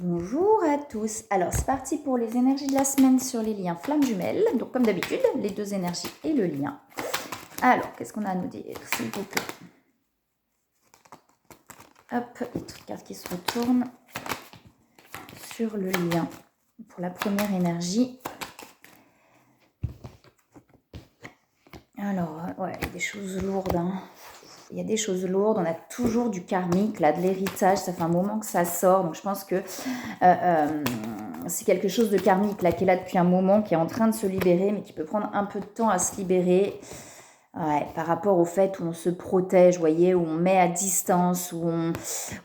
Bonjour à tous. Alors c'est parti pour les énergies de la semaine sur les liens flammes jumelles. Donc comme d'habitude, les deux énergies et le lien. Alors, qu'est-ce qu'on a à nous dire, s'il vous plaît? Hop, les cartes qui se retournent sur le lien. Pour la première énergie. Alors, ouais, il y a des choses lourdes. Il y a des choses lourdes. On a toujours du karmique, là, de l'héritage. Ça fait un moment que ça sort. Donc, je pense que c'est quelque chose de karmique, là, qui est là depuis un moment, qui est en train de se libérer, mais qui peut prendre un peu de temps à se libérer. Ouais, par rapport au fait où on se protège, vous voyez, où on met à distance, où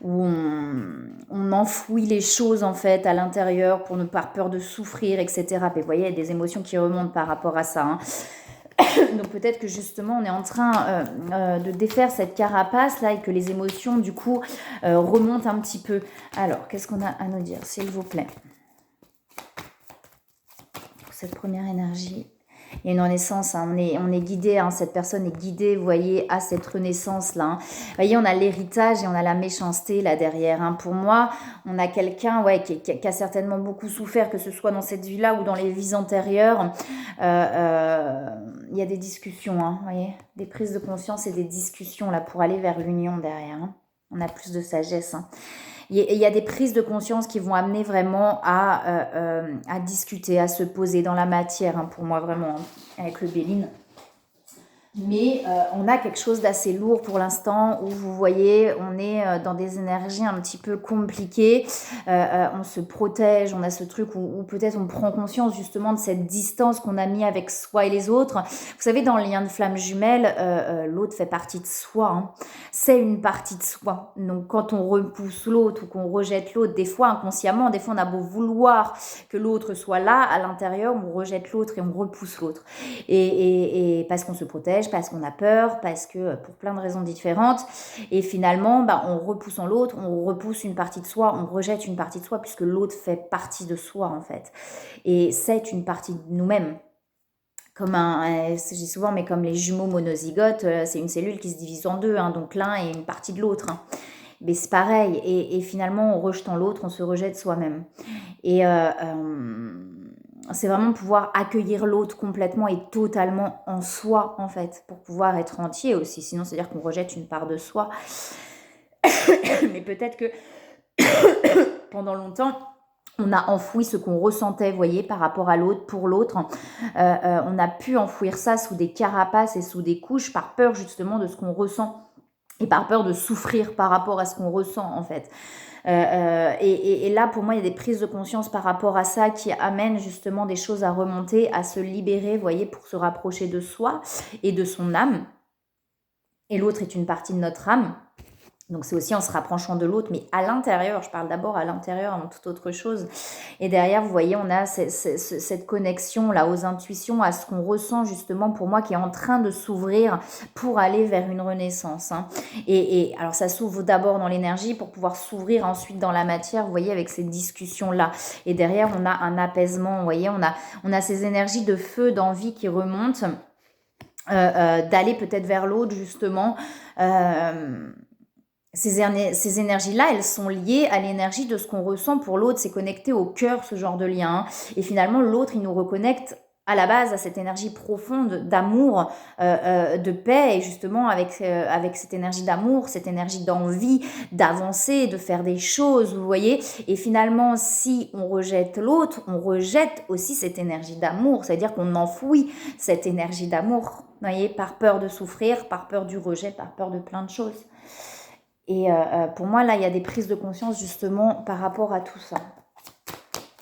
on enfouit les choses en fait à l'intérieur pour ne pas avoir peur de souffrir, etc. Mais vous voyez, il y a des émotions qui remontent par rapport à ça. Donc peut-être que justement on est en train de défaire cette carapace là et que les émotions du coup remontent un petit peu. Alors, qu'est-ce qu'on a à nous dire, s'il vous plaît, pour cette première énergie? Il y a une renaissance, on est guidé, cette personne est guidée, vous voyez, à cette renaissance-là. Vous voyez, on a l'héritage et on a la méchanceté là derrière. Pour moi, on a quelqu'un qui a certainement beaucoup souffert, que ce soit dans cette vie-là ou dans les vies antérieures. Il y a des discussions, vous voyez, des prises de conscience et des discussions là pour aller vers l'union derrière. On a plus de sagesse. Il y a des prises de conscience qui vont amener vraiment à discuter, à se poser dans la matière, pour moi vraiment, avec le Béline. Mais on a quelque chose d'assez lourd pour l'instant où vous voyez, on est dans des énergies un petit peu compliquées. On se protège, on a ce truc où peut-être on prend conscience justement de cette distance qu'on a mis avec soi et les autres. Vous savez, dans le lien de flamme jumelle, l'autre fait partie de soi. C'est une partie de soi. Donc quand on repousse l'autre ou qu'on rejette l'autre, des fois inconsciemment, des fois on a beau vouloir que l'autre soit là, à l'intérieur, on rejette l'autre et on repousse l'autre. Et parce qu'on se protège, parce qu'on a peur, parce que pour plein de raisons différentes. Et finalement, en repoussant l'autre, on repousse une partie de soi, on rejette une partie de soi, puisque l'autre fait partie de soi, en fait. Et c'est une partie de nous-mêmes. Comme j'ai souvent, mais comme les jumeaux monozygotes, c'est une cellule qui se divise en deux, donc l'un est une partie de l'autre. Mais c'est pareil, et finalement, en rejetant l'autre, on se rejette soi-même. Et c'est vraiment pouvoir accueillir l'autre complètement et totalement en soi, en fait, pour pouvoir être entier aussi. Sinon, c'est-à-dire qu'on rejette une part de soi. Mais peut-être que pendant longtemps, on a enfoui ce qu'on ressentait, vous voyez, par rapport à l'autre, pour l'autre. On a pu enfouir ça sous des carapaces et sous des couches par peur justement de ce qu'on ressent et par peur de souffrir par rapport à ce qu'on ressent, en fait. Et là, pour moi, il y a des prises de conscience par rapport à ça qui amènent justement des choses à remonter, à se libérer, vous voyez, pour se rapprocher de soi et de son âme. Et l'autre est une partie de notre âme. Donc c'est aussi en se rapprochant de l'autre, mais à l'intérieur, je parle d'abord à l'intérieur avant toute autre chose. Et derrière, vous voyez, on a cette connexion là aux intuitions, à ce qu'on ressent justement pour moi qui est en train de s'ouvrir pour aller vers une renaissance. Et alors ça s'ouvre d'abord dans l'énergie pour pouvoir s'ouvrir ensuite dans la matière, vous voyez, avec ces discussions-là. Et derrière, on a un apaisement, vous voyez, on a ces énergies de feu, d'envie qui remontent, d'aller peut-être vers l'autre justement. Ces énergies-là, elles sont liées à l'énergie de ce qu'on ressent pour l'autre. C'est connecté au cœur, ce genre de lien. Et finalement, l'autre, il nous reconnecte à la base à cette énergie profonde d'amour, de paix. Et justement, avec cette énergie d'amour, cette énergie d'envie, d'avancer, de faire des choses, vous voyez. Et finalement, si on rejette l'autre, on rejette aussi cette énergie d'amour. C'est-à-dire qu'on enfouit cette énergie d'amour, vous voyez, par peur de souffrir, par peur du rejet, par peur de plein de choses. Et pour moi, là, il y a des prises de conscience justement par rapport à tout ça.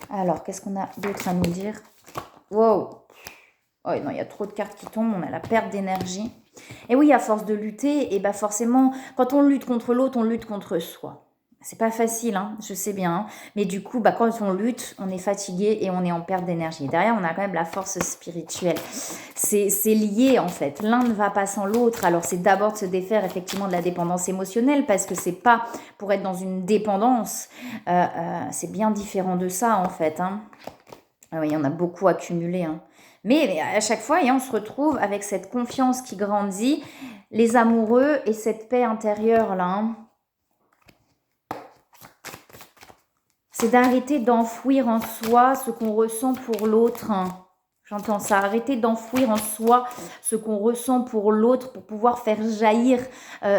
Alors, qu'est-ce qu'on a d'autre à nous dire? Wow! Oh non, il y a trop de cartes qui tombent, on a la perte d'énergie. Et oui, à force de lutter, et forcément, quand on lutte contre l'autre, on lutte contre soi. C'est pas facile, je sais bien. Mais du coup, quand on lutte, on est fatigué et on est en perte d'énergie. Derrière, on a quand même la force spirituelle. C'est lié, en fait. L'un ne va pas sans l'autre. Alors, c'est d'abord de se défaire, effectivement, de la dépendance émotionnelle, parce que c'est pas pour être dans une dépendance. C'est bien différent de ça, en fait. Oui, il y en a beaucoup accumulé. Mais à chaque fois, on se retrouve avec cette confiance qui grandit, les amoureux et cette paix intérieure, là. c'est d'arrêter d'enfouir en soi ce qu'on ressent pour l'autre. J'entends ça, arrêter d'enfouir en soi ce qu'on ressent pour l'autre pour pouvoir faire jaillir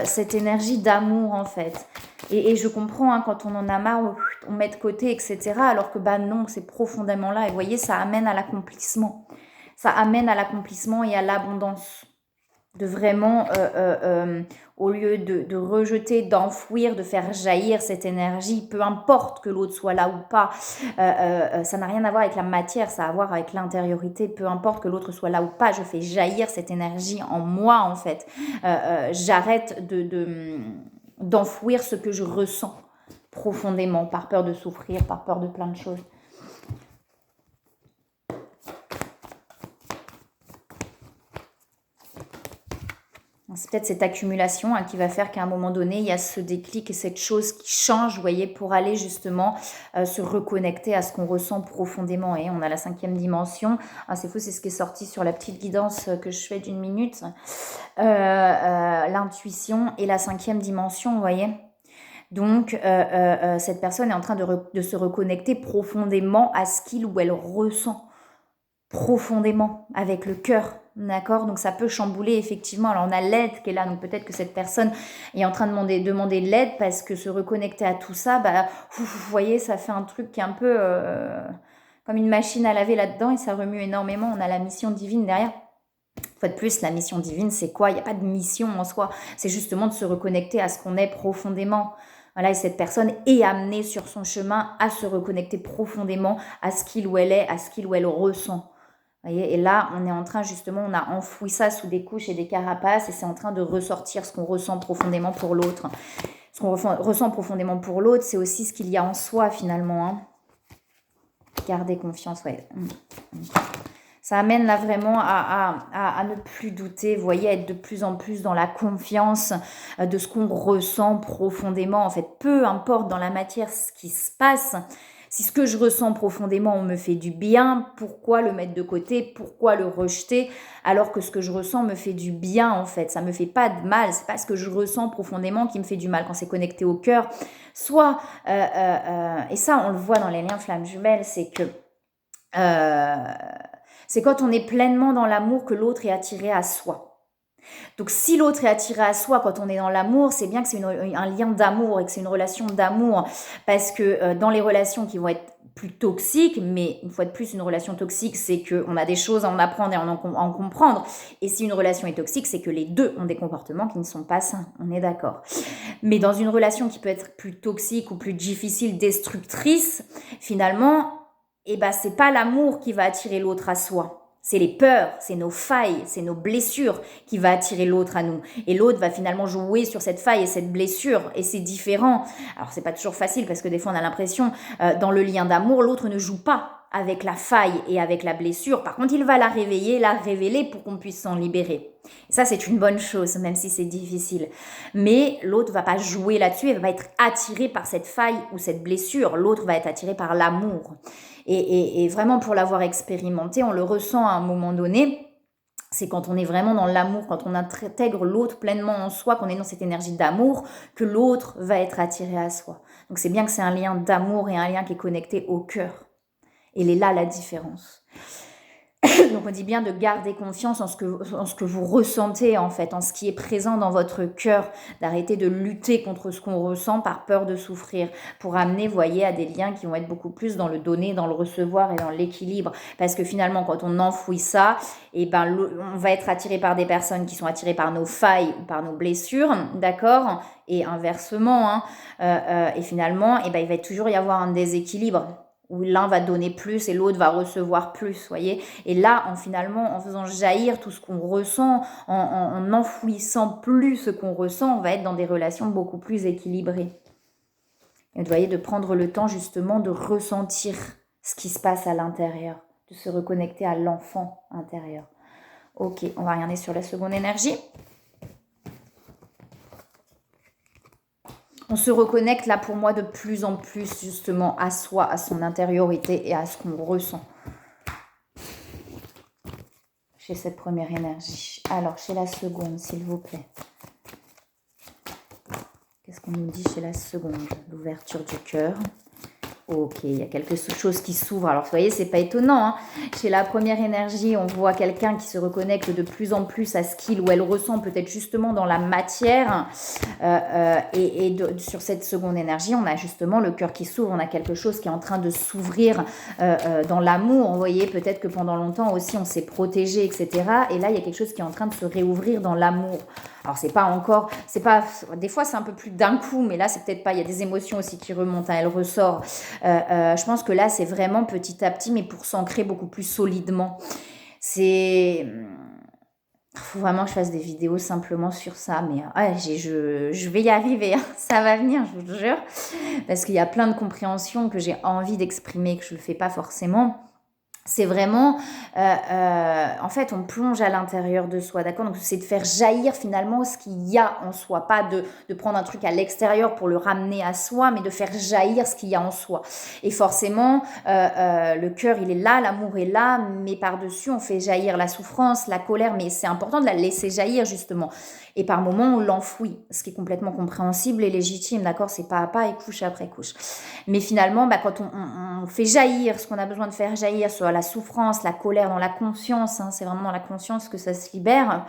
cette énergie d'amour en fait. Et je comprends, hein, quand on en a marre, on met de côté, etc. Alors que bah non, c'est profondément là. Et vous voyez, ça amène à l'accomplissement. Ça amène à l'accomplissement et à l'abondance. De vraiment, au lieu de rejeter, d'enfouir, de faire jaillir cette énergie, peu importe que l'autre soit là ou pas, ça n'a rien à voir avec la matière, ça a à voir avec l'intériorité, peu importe que l'autre soit là ou pas, je fais jaillir cette énergie en moi en fait. J'arrête d'enfouir ce que je ressens profondément, par peur de souffrir, par peur de plein de choses. C'est peut-être cette accumulation qui va faire qu'à un moment donné, il y a ce déclic et cette chose qui change, vous voyez, pour aller justement se reconnecter à ce qu'on ressent profondément. Et on a la 5e dimension. Ah, c'est fou, c'est ce qui est sorti sur la petite guidance que je fais d'1 minute. L'intuition et la 5e dimension, vous voyez. Donc, cette personne est en train de se reconnecter profondément à ce qu'il ou elle ressent profondément avec le cœur. D'accord, donc ça peut chambouler effectivement. Alors on a l'aide qui est là, donc peut-être que cette personne est en train de demander de l'aide parce que se reconnecter à tout ça, bah, vous voyez, ça fait un truc qui est un peu comme une machine à laver là-dedans et ça remue énormément. On a la mission divine derrière. Une fois de plus, la mission divine, c'est quoi? Il n'y a pas de mission en soi, c'est justement de se reconnecter à ce qu'on est profondément. Voilà, et cette personne est amenée sur son chemin à se reconnecter profondément à ce qu'il ou elle est, à ce qu'il ou elle ressent. Voyez, et là, on est en train, justement, on a enfoui ça sous des couches et des carapaces et c'est en train de ressortir ce qu'on ressent profondément pour l'autre. Ce qu'on ressent profondément pour l'autre, c'est aussi ce qu'il y a en soi, finalement. Hein. Garder confiance, ouais. Ça amène là vraiment à ne plus douter, vous voyez, à être de plus en plus dans la confiance de ce qu'on ressent profondément. En fait, peu importe dans la matière ce qui se passe, si ce que je ressens profondément, on me fait du bien, pourquoi le mettre de côté? Pourquoi le rejeter? Alors que ce que je ressens me fait du bien, en fait. Ça me fait pas de mal. C'est pas ce que je ressens profondément qui me fait du mal quand c'est connecté au cœur. Soit, et ça, on le voit dans les liens flammes jumelles, c'est que c'est quand on est pleinement dans l'amour que l'autre est attiré à soi. Donc si l'autre est attiré à soi quand on est dans l'amour, c'est bien que c'est un lien d'amour et que c'est une relation d'amour. Parce que dans les relations qui vont être plus toxiques, mais une fois de plus, une relation toxique, c'est qu'on a des choses à en apprendre et à en comprendre. Et si une relation est toxique, c'est que les deux ont des comportements qui ne sont pas sains. On est d'accord. Mais dans une relation qui peut être plus toxique ou plus difficile, destructrice, finalement, eh ben, c'est pas l'amour qui va attirer l'autre à soi. C'est les peurs, c'est nos failles, c'est nos blessures qui va attirer l'autre à nous. Et l'autre va finalement jouer sur cette faille et cette blessure. Et c'est différent. Alors, c'est pas toujours facile parce que des fois, on a l'impression, dans le lien d'amour, l'autre ne joue pas avec la faille et avec la blessure. Par contre, il va la réveiller, la révéler pour qu'on puisse s'en libérer. Et ça, c'est une bonne chose, même si c'est difficile. Mais l'autre va pas jouer là-dessus, il va être attiré par cette faille ou cette blessure. L'autre va être attiré par l'amour. Et vraiment, pour l'avoir expérimenté, on le ressent à un moment donné. C'est quand on est vraiment dans l'amour, quand on intègre l'autre pleinement en soi, qu'on est dans cette énergie d'amour, que l'autre va être attiré à soi. Donc c'est bien que c'est un lien d'amour et un lien qui est connecté au cœur. Et il est là la différence. Donc on dit bien de garder confiance en ce que vous ressentez en fait, en ce qui est présent dans votre cœur, d'arrêter de lutter contre ce qu'on ressent par peur de souffrir, pour amener, vous voyez, à des liens qui vont être beaucoup plus dans le donner, dans le recevoir et dans l'équilibre. Parce que finalement, quand on enfouit ça, eh ben, on va être attiré par des personnes qui sont attirées par nos failles ou par nos blessures, d'accord? Et inversement, hein, et finalement, eh ben, il va toujours y avoir un déséquilibre, où l'un va donner plus et l'autre va recevoir plus, voyez. Et là, en faisant jaillir tout ce qu'on ressent, en n'enfouissant plus ce qu'on ressent, on va être dans des relations beaucoup plus équilibrées. Et vous voyez, de prendre le temps justement de ressentir ce qui se passe à l'intérieur, de se reconnecter à l'enfant intérieur. Ok, on va regarder sur la seconde énergie. On se reconnecte là pour moi de plus en plus justement à soi, à son intériorité et à ce qu'on ressent. Chez cette première énergie. Alors, chez la seconde, s'il vous plaît. Qu'est-ce qu'on nous dit chez la seconde? L'ouverture du cœur. Ok, il y a quelque chose qui s'ouvre. Alors, vous voyez, c'est pas étonnant, hein. Chez la première énergie, on voit quelqu'un qui se reconnecte de plus en plus à ce qu'il ou elle ressent, peut-être justement dans la matière. Sur cette seconde énergie, on a justement le cœur qui s'ouvre. On a quelque chose qui est en train de s'ouvrir dans l'amour. Vous voyez, peut-être que pendant longtemps aussi, on s'est protégé, etc. Et là, il y a quelque chose qui est en train de se réouvrir dans l'amour. Alors, des fois, c'est un peu plus d'un coup, mais là, c'est peut-être pas, il y a des émotions aussi qui remontent, hein, elles ressortent. Je pense que là, c'est vraiment petit à petit, mais pour s'ancrer beaucoup plus solidement. Faut vraiment que je fasse des vidéos simplement sur ça, mais je vais y arriver, hein. Ça va venir, je vous jure, parce qu'il y a plein de compréhensions que j'ai envie d'exprimer, que je ne le fais pas forcément. C'est vraiment, en fait, on plonge à l'intérieur de soi, d'accord? Donc, c'est de faire jaillir finalement ce qu'il y a en soi, pas de prendre un truc à l'extérieur pour le ramener à soi, mais de faire jaillir ce qu'il y a en soi. Et forcément, le cœur, il est là, l'amour est là, mais par-dessus, on fait jaillir la souffrance, la colère, mais c'est important de la laisser jaillir, justement. Et par moments, on l'enfouit, ce qui est complètement compréhensible et légitime, d'accord? C'est pas à pas et couche après couche. Mais finalement, quand on fait jaillir ce qu'on a besoin de faire jaillir, soit la souffrance, la colère dans la conscience, hein, c'est vraiment dans la conscience que ça se libère,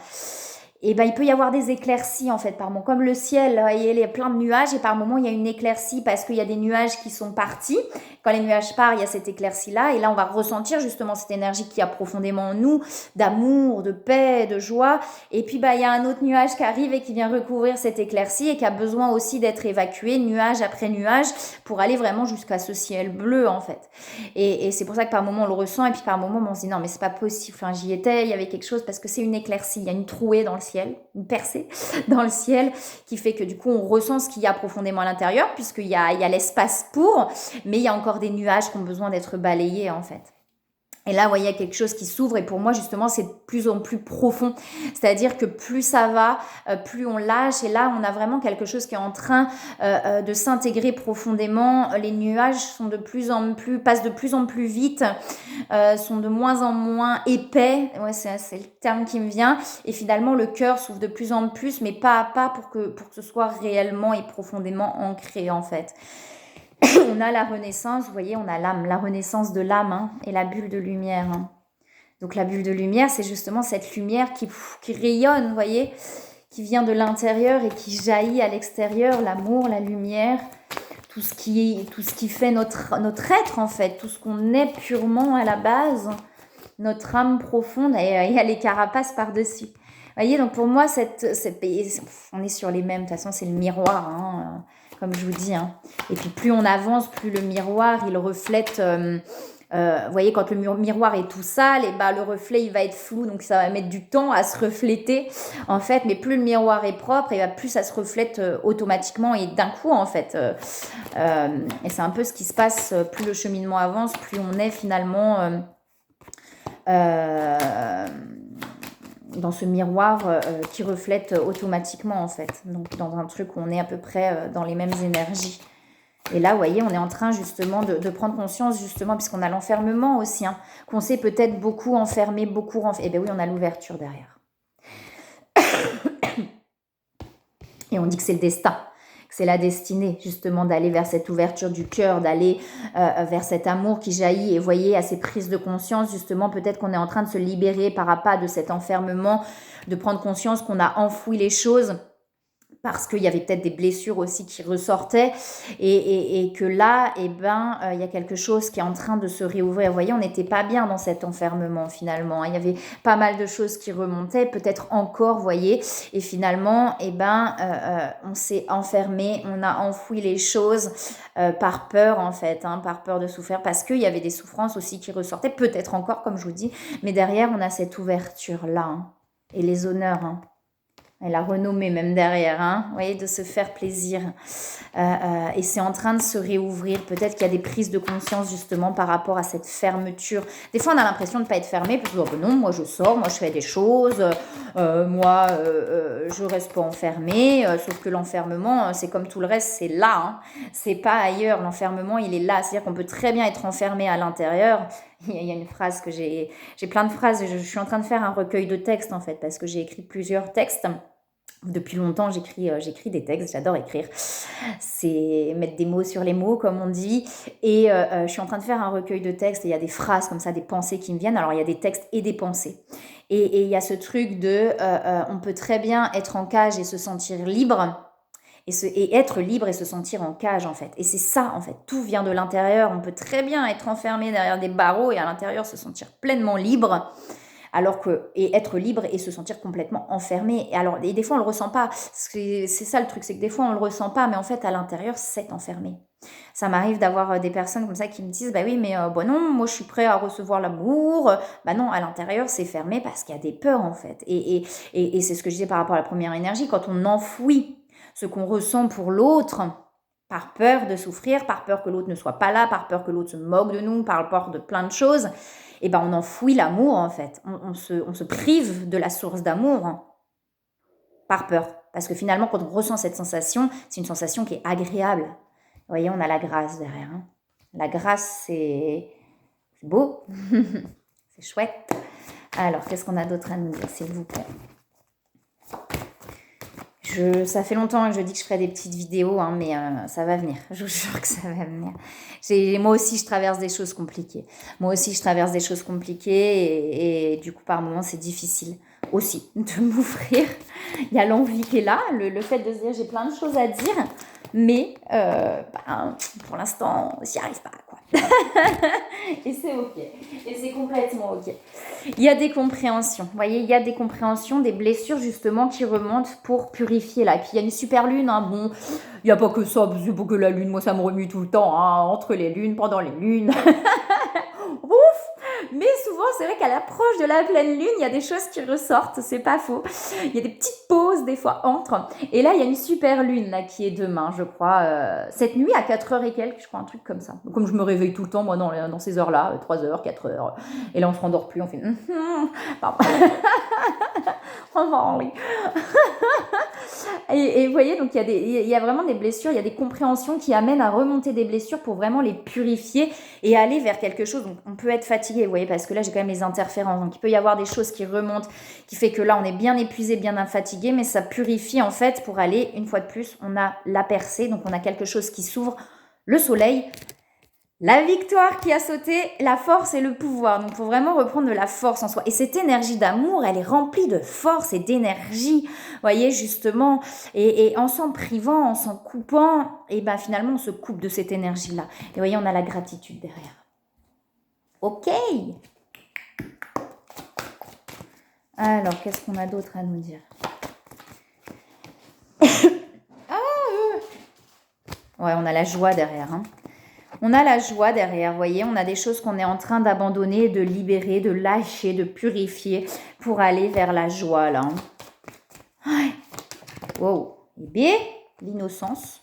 et il peut y avoir des éclaircies en fait par moment, comme le ciel, il y a plein de nuages et par moment il y a une éclaircie parce qu'il y a des nuages qui sont partis. Quand les nuages partent, il y a cette éclaircie là et là on va ressentir justement cette énergie qui a profondément en nous, d'amour, de paix, de joie. Et puis il y a un autre nuage qui arrive et qui vient recouvrir cette éclaircie et qui a besoin aussi d'être évacué nuage après nuage pour aller vraiment jusqu'à ce ciel bleu en fait. Et c'est pour ça que par moment on le ressent et puis par moment on se dit non mais c'est pas possible, enfin, j'y étais, il y avait quelque chose parce que c'est une éclaircie, il y a une trouée dans le ciel, une percée dans le ciel qui fait que du coup on ressent ce qu'il y a profondément à l'intérieur puisqu'il y a l'espace pour, mais il y a encore des nuages qui ont besoin d'être balayés en fait. Et là, vous voyez, il y a quelque chose qui s'ouvre et pour moi, justement, c'est de plus en plus profond. C'est-à-dire que plus ça va, plus on lâche. Et là, on a vraiment quelque chose qui est en train de s'intégrer profondément. Les nuages sont passent de plus en plus vite, sont de moins en moins épais. Ouais, c'est le terme qui me vient. Et finalement, le cœur s'ouvre de plus en plus, mais pas à pas pour que ce soit réellement et profondément ancré, en fait. On a la renaissance, vous voyez, on a l'âme, la renaissance de l'âme, hein, et la bulle de lumière. Hein. Donc la bulle de lumière, c'est justement cette lumière qui rayonne, vous voyez, qui vient de l'intérieur et qui jaillit à l'extérieur, l'amour, la lumière, tout ce qui fait notre être en fait, tout ce qu'on est purement à la base, notre âme profonde, et il y a les carapaces par-dessus. Vous voyez, donc pour moi, on est sur les mêmes, de toute façon c'est le miroir, hein, comme je vous dis. Hein. Et puis plus on avance, plus le miroir, il reflète... vous voyez, quand le miroir est tout sale, et le reflet, il va être flou, donc ça va mettre du temps à se refléter, en fait. Mais plus le miroir est propre, et plus ça se reflète automatiquement et d'un coup, en fait. Et c'est un peu ce qui se passe, plus le cheminement avance, plus on est finalement... dans ce miroir qui reflète automatiquement en fait. Donc dans un truc où on est à peu près dans les mêmes énergies. Et là, vous voyez, on est en train justement de prendre conscience justement, puisqu'on a l'enfermement aussi, hein, qu'on s'est peut-être beaucoup enfermé, Et bien oui, on a l'ouverture derrière. Et on dit que c'est le destin. C'est la destinée, justement, d'aller vers cette ouverture du cœur, d'aller vers cet amour qui jaillit. Et voyez, à ces prises de conscience, justement, peut-être qu'on est en train de se libérer par à pas de cet enfermement, de prendre conscience qu'on a enfoui les choses parce qu'il y avait peut-être des blessures aussi qui ressortaient et que là, il y a quelque chose qui est en train de se réouvrir. Vous voyez, on n'était pas bien dans cet enfermement finalement. Il y avait pas mal de choses qui remontaient, peut-être encore, vous voyez. Et finalement, on s'est enfermé, on a enfoui les choses par peur en fait, hein, par peur de souffrir, parce qu'il y avait des souffrances aussi qui ressortaient, peut-être encore, comme je vous dis. Mais derrière, on a cette ouverture-là, hein, et les honneurs, hein. Et la renommée même derrière, hein, vous voyez, de se faire plaisir. Et c'est en train de se réouvrir. Peut-être qu'il y a des prises de conscience justement par rapport à cette fermeture. Des fois, on a l'impression de ne pas être fermé, parce que non, moi je sors, moi je fais des choses, je reste pas enfermée. Sauf que l'enfermement, c'est comme tout le reste, c'est là. Hein. C'est pas ailleurs. L'enfermement, il est là. C'est-à-dire qu'on peut très bien être enfermé à l'intérieur. Il y a une phrase que j'ai plein de phrases. Je suis en train de faire un recueil de textes en fait, parce que j'ai écrit plusieurs textes Depuis longtemps, j'écris des textes, j'adore écrire. C'est mettre des mots sur les mots, comme on dit. Et je suis en train de faire un recueil de textes et il y a des phrases comme ça, des pensées qui me viennent. Alors, il y a des textes et des pensées. Et il y a ce truc de, on peut très bien être en cage et se sentir libre. Et être libre et se sentir en cage, en fait. Et c'est ça, en fait. Tout vient de l'intérieur. On peut très bien être enfermé derrière des barreaux et à l'intérieur se sentir pleinement libre. Et être libre et se sentir complètement enfermé. Et des fois, on le ressent pas. C'est ça le truc, c'est que des fois, on le ressent pas, mais en fait, à l'intérieur, c'est enfermé. Ça m'arrive d'avoir des personnes comme ça qui me disent, bah oui, mais bon non, moi je suis prêt à recevoir l'amour. Bah non, à l'intérieur, c'est fermé parce qu'il y a des peurs, en fait. Et c'est ce que je disais par rapport à la première énergie, quand on enfouit ce qu'on ressent pour l'autre, par peur de souffrir, par peur que l'autre ne soit pas là, par peur que l'autre se moque de nous, par peur de plein de choses, et ben on enfouit l'amour, en fait. On se prive de la source d'amour, hein, par peur. Parce que finalement, quand on ressent cette sensation, c'est une sensation qui est agréable. Vous voyez, on a la grâce derrière. Hein. La grâce, c'est beau, c'est chouette. Alors, qu'est-ce qu'on a d'autre à nous dire, s'il vous plaît? Ça fait longtemps que je dis que je ferai des petites vidéos, hein, mais ça va venir. Je vous jure que ça va venir. Moi aussi, je traverse des choses compliquées. Et du coup, par moments, c'est difficile aussi de m'ouvrir. Il y a l'envie qui est là, le fait de se dire j'ai plein de choses à dire, mais pour l'instant, j'y arrive pas, quoi. Et c'est ok. Et c'est complètement ok. Il y a des compréhensions. Vous voyez, il y a des compréhensions, des blessures justement qui remontent pour purifier là. Et puis il y a une super lune. Hein, bon, il n'y a pas que ça, parce que pas que la lune. Moi, ça me remue tout le temps. Hein, entre les lunes, pendant les lunes. Ouf! Mais souvent, c'est vrai qu'à l'approche de la pleine lune, il y a des choses qui ressortent, c'est pas faux. Il y a des petites pauses des fois entre. Et là, il y a une super lune là qui est demain, je crois. Cette nuit à 4h et quelques, je crois, un truc comme ça. Comme je me réveille tout le temps, moi, dans ces heures-là, 3h, 4h. Et là, on se rendort plus, on fait... Pardon. On va en lit. Et vous voyez, donc il y a vraiment des blessures, il y a des compréhensions qui amènent à remonter des blessures pour vraiment les purifier et aller vers quelque chose. Donc on peut être fatigué, vous voyez, parce que là j'ai quand même les interférences. Donc il peut y avoir des choses qui remontent, qui fait que là on est bien épuisé, bien fatigué, mais ça purifie en fait pour aller, une fois de plus, on a la percée, donc on a quelque chose qui s'ouvre, le soleil. La victoire qui a sauté, la force et le pouvoir. Donc, il faut vraiment reprendre de la force en soi. Et cette énergie d'amour, elle est remplie de force et d'énergie. Vous voyez, justement. Et en s'en privant, en s'en coupant, et ben finalement, on se coupe de cette énergie-là. Et vous voyez, on a la gratitude derrière. Ok. Alors, qu'est-ce qu'on a d'autre à nous dire? Ouais, on a la joie derrière, hein. On a la joie derrière, vous voyez, on a des choses qu'on est en train d'abandonner, de libérer, de lâcher, de purifier pour aller vers la joie, là. Wow. Et bien, l'innocence.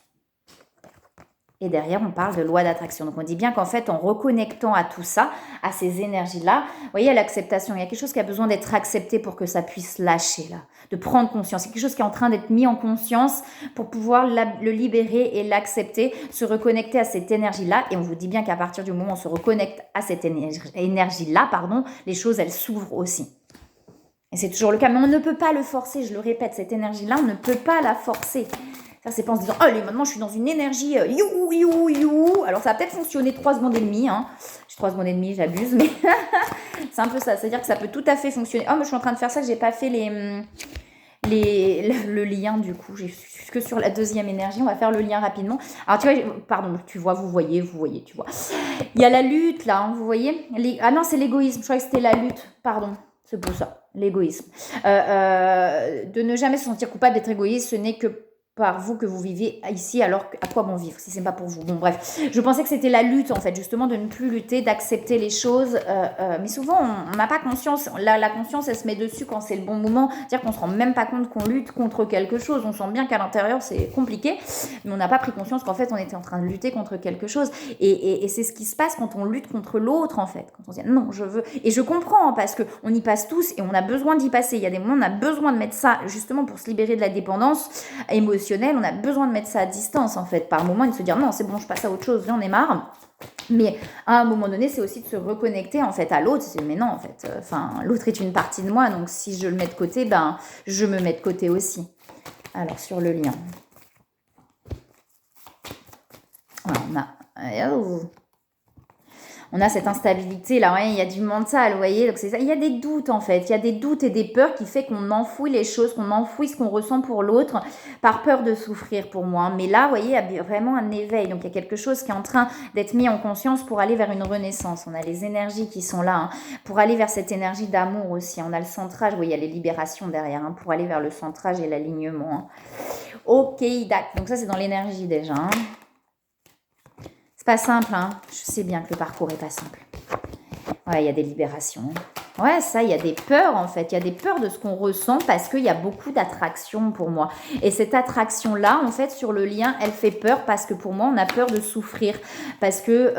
Et derrière, on parle de loi d'attraction. Donc, on dit bien qu'en fait, en reconnectant à tout ça, à ces énergies-là, vous voyez, l'acceptation, il y a quelque chose qui a besoin d'être accepté pour que ça puisse lâcher, là, de prendre conscience. C'est quelque chose qui est en train d'être mis en conscience pour pouvoir le libérer et l'accepter, se reconnecter à cette énergie-là. Et on vous dit bien qu'à partir du moment où on se reconnecte à cette énergie-là, les choses, elles s'ouvrent aussi. Et c'est toujours le cas. Mais on ne peut pas le forcer, je le répète, cette énergie-là, on ne peut pas la forcer. Ça, c'est pas en se disant, allez, maintenant, je suis dans une énergie, you. Alors, ça va peut-être fonctionner 3 secondes et demie, hein. J'ai 3 secondes et demie, j'abuse, mais c'est un peu ça. C'est-à-dire que ça peut tout à fait fonctionner. Oh, mais je suis en train de faire ça, que j'ai pas fait le lien, du coup. J'ai que sur la deuxième énergie. On va faire le lien rapidement. Alors, tu vois, pardon, tu vois, vous voyez, tu vois. Il y a la lutte, là, hein, vous voyez. Ah non, c'est l'égoïsme. Je croyais que c'était la lutte. Pardon. C'est pour ça, l'égoïsme. De ne jamais se sentir coupable d'être égoïste, ce n'est que par vous que vous vivez ici, alors à quoi bon vivre si c'est pas pour vous. Bon bref, je pensais que c'était la lutte en fait, justement de ne plus lutter, d'accepter les choses, mais souvent on n'a pas conscience, la conscience elle se met dessus quand c'est le bon moment, c'est-à-dire qu'on se rend même pas compte qu'on lutte contre quelque chose, on sent bien qu'à l'intérieur c'est compliqué, mais on n'a pas pris conscience qu'en fait on était en train de lutter contre quelque chose, et c'est ce qui se passe quand on lutte contre l'autre en fait, quand on se dit non je veux, et je comprends hein, parce qu'on y passe tous et on a besoin d'y passer, il y a des moments on a besoin de mettre ça justement pour se libérer de la dépendance émotionnelle, on a besoin de mettre ça à distance en fait, par moment, et de se dire non c'est bon je passe à autre chose, j'en ai marre. Mais à un moment donné, c'est aussi de se reconnecter en fait à l'autre. Mais non en fait, l'autre est une partie de moi, donc si je le mets de côté, ben je me mets de côté aussi. Alors, sur le lien. Voilà, on a cette instabilité là, ouais, il y a du mental, vous voyez, donc c'est ça. Il y a des doutes en fait, il y a des doutes et des peurs qui fait qu'on enfouit les choses, qu'on enfouit ce qu'on ressent pour l'autre par peur de souffrir pour moi. Mais là, vous voyez, il y a vraiment un éveil, donc il y a quelque chose qui est en train d'être mis en conscience pour aller vers une renaissance. On a les énergies qui sont là, hein, pour aller vers cette énergie d'amour aussi. On a le centrage, vous voyez, il y a les libérations derrière, hein, pour aller vers le centrage et l'alignement. Hein. Ok, d'accord, donc ça c'est dans l'énergie déjà. Hein. C'est pas simple, hein. Je sais bien que le parcours est pas simple. Ouais, il y a des libérations. Ouais, ça, il y a des peurs en fait. Il y a des peurs de ce qu'on ressent parce qu'il y a beaucoup d'attraction pour moi. Et cette attraction-là, en fait, sur le lien, elle fait peur parce que pour moi, on a peur de souffrir. Parce que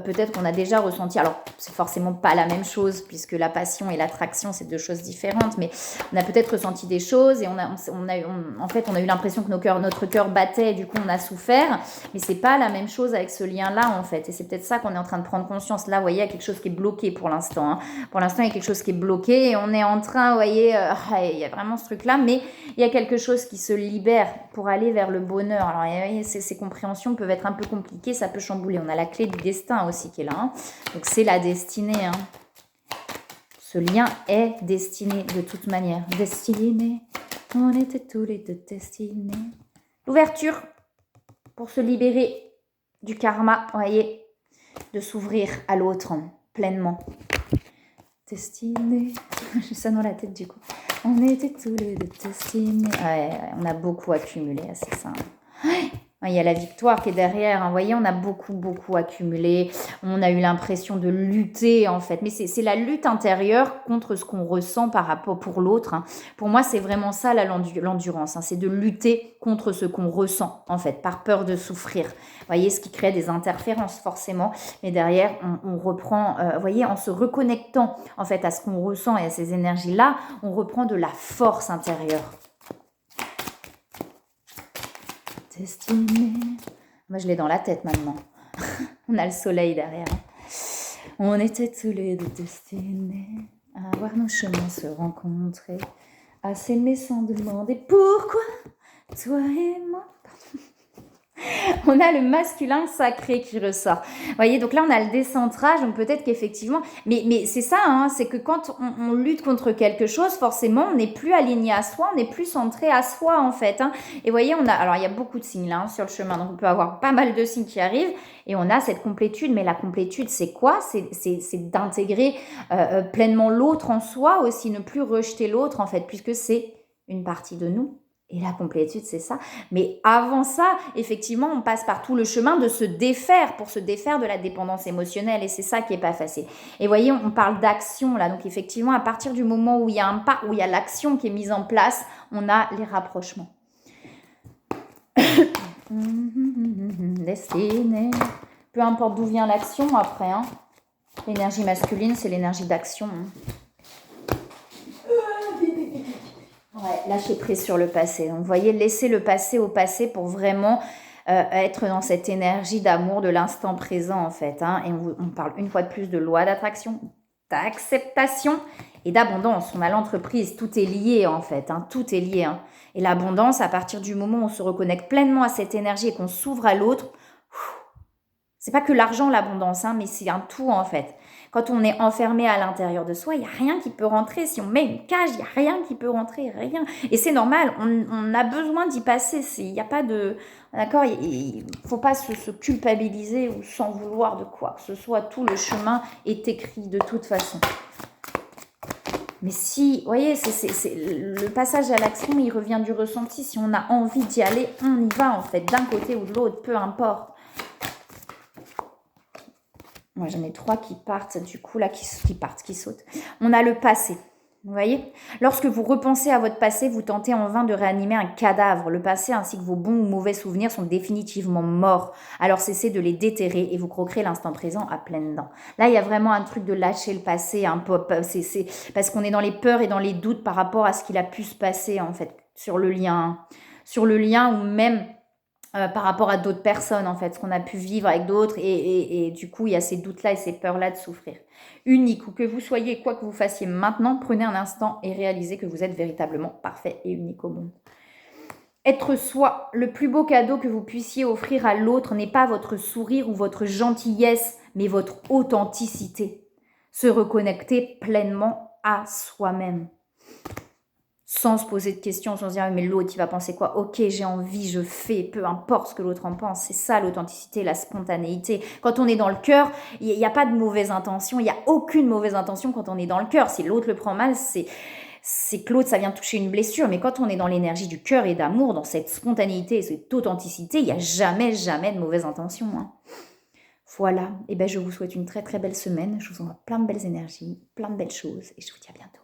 peut-être qu'on a déjà ressenti. Alors, c'est forcément pas la même chose puisque la passion et l'attraction, c'est deux choses différentes. Mais on a peut-être ressenti des choses et en fait, on a eu l'impression que notre cœur battait et du coup, on a souffert. Mais c'est pas la même chose avec ce lien-là en fait. Et c'est peut-être ça qu'on est en train de prendre conscience. Là, vous voyez, il y a quelque chose qui est bloqué pour l'instant. Hein. Pour l'instant, il y a quelque chose qui est bloqué et on est en train, vous voyez, il y a vraiment ce truc-là, mais il y a quelque chose qui se libère pour aller vers le bonheur. Alors, vous voyez, ces compréhensions peuvent être un peu compliquées, ça peut chambouler. On a la clé du destin aussi qui est là. Hein. Donc, c'est la destinée. Hein. Ce lien est destiné de toute manière. Destiné, on était tous les deux destinés. L'ouverture pour se libérer du karma, vous voyez, de s'ouvrir à l'autre pleinement. Destinés. J'ai ça dans la tête du coup. On était tous les deux destinés. Ouais, on a beaucoup accumulé, c'est ça. Ouais. Il y a la victoire qui est derrière. Hein. Vous voyez, on a beaucoup accumulé. On a eu l'impression de lutter, en fait. Mais c'est la lutte intérieure contre ce qu'on ressent par rapport pour l'autre. Hein. Pour moi, c'est vraiment ça, l'endurance. Hein. C'est de lutter contre ce qu'on ressent, en fait, par peur de souffrir. Vous voyez, ce qui crée des interférences, forcément. Mais derrière, on reprend, vous voyez, en se reconnectant, en fait, à ce qu'on ressent et à ces énergies-là, on reprend de la force intérieure. Destinée. Moi, je l'ai dans la tête maintenant. On a le soleil derrière. On était tous les deux destinés à voir nos chemins se rencontrer, à s'aimer sans demander pourquoi, toi et moi. On a le masculin sacré qui ressort. Vous voyez, donc là, on a le décentrage, donc peut-être qu'effectivement... Mais c'est ça, hein, c'est que quand on lutte contre quelque chose, forcément, on n'est plus aligné à soi, on n'est plus centré à soi, en fait. Hein. Et vous voyez, alors il y a beaucoup de signes là hein, sur le chemin, donc on peut avoir pas mal de signes qui arrivent, et on a cette complétude. Mais la complétude, c'est quoi? C'est d'intégrer pleinement l'autre en soi aussi, ne plus rejeter l'autre, en fait, puisque c'est une partie de nous. Et la complétude, c'est ça. Mais avant ça, effectivement, on passe par tout le chemin de se défaire pour se défaire de la dépendance émotionnelle. Et c'est ça qui n'est pas facile. Et voyez, on parle d'action là. Donc effectivement, à partir du moment où il y a un pas, où il y a l'action qui est mise en place, on a les rapprochements. Destinée. Peu importe d'où vient l'action après. Hein. L'énergie masculine, c'est l'énergie d'action. Hein. Ouais, lâcher prise sur le passé. Donc, vous voyez, laisser le passé au passé pour vraiment être dans cette énergie d'amour de l'instant présent, en fait. Hein. Et on parle une fois de plus de loi d'attraction, d'acceptation et d'abondance. On a l'entreprise, tout est lié, en fait. Hein. Tout est lié. Hein. Et l'abondance, à partir du moment où on se reconnecte pleinement à cette énergie et qu'on s'ouvre à l'autre, c'est pas que l'argent, l'abondance, hein, mais c'est un tout, en fait. Quand on est enfermé à l'intérieur de soi, il n'y a rien qui peut rentrer. Si on met une cage, il n'y a rien qui peut rentrer, rien. Et c'est normal, on a besoin d'y passer. Il n'y a pas de... D'accord, il ne faut pas se culpabiliser ou s'en vouloir de quoi que ce soit. Tout le chemin est écrit de toute façon. Mais si, vous voyez, le passage à l'action, il revient du ressenti. Si on a envie d'y aller, on y va en fait, d'un côté ou de l'autre, peu importe. Moi, j'en ai 3 qui partent, du coup, là, qui sautent. On a le passé. Vous voyez? Lorsque vous repensez à votre passé, vous tentez en vain de réanimer un cadavre. Le passé ainsi que vos bons ou mauvais souvenirs sont définitivement morts. Alors cessez de les déterrer et vous croquerez l'instant présent à pleines dents. Là, il y a vraiment un truc de lâcher le passé, un peu, c'est parce qu'on est dans les peurs et dans les doutes par rapport à ce qu'il a pu se passer, en fait, sur le lien ou même... par rapport à d'autres personnes, en fait, ce qu'on a pu vivre avec d'autres, et du coup, il y a ces doutes-là et ces peurs-là de souffrir. Unique, ou que vous soyez, quoi que vous fassiez maintenant, prenez un instant et réalisez que vous êtes véritablement parfait et unique au monde. Être soi, le plus beau cadeau que vous puissiez offrir à l'autre n'est pas votre sourire ou votre gentillesse, mais votre authenticité. Se reconnecter pleinement à soi-même. Sans se poser de questions, sans se dire mais l'autre il va penser quoi? Ok, j'ai envie, je fais, peu importe ce que l'autre en pense. C'est ça l'authenticité, la spontanéité. Quand on est dans le cœur, il n'y a pas de mauvaise intention, il n'y a aucune mauvaise intention quand on est dans le cœur. Si l'autre le prend mal, c'est que l'autre, ça vient toucher une blessure. Mais quand on est dans l'énergie du cœur et d'amour, dans cette spontanéité et cette authenticité, il n'y a jamais, jamais de mauvaise intention. Hein. Voilà. Et ben, je vous souhaite une très, très belle semaine. Je vous envoie plein de belles énergies, plein de belles choses et je vous dis à bientôt.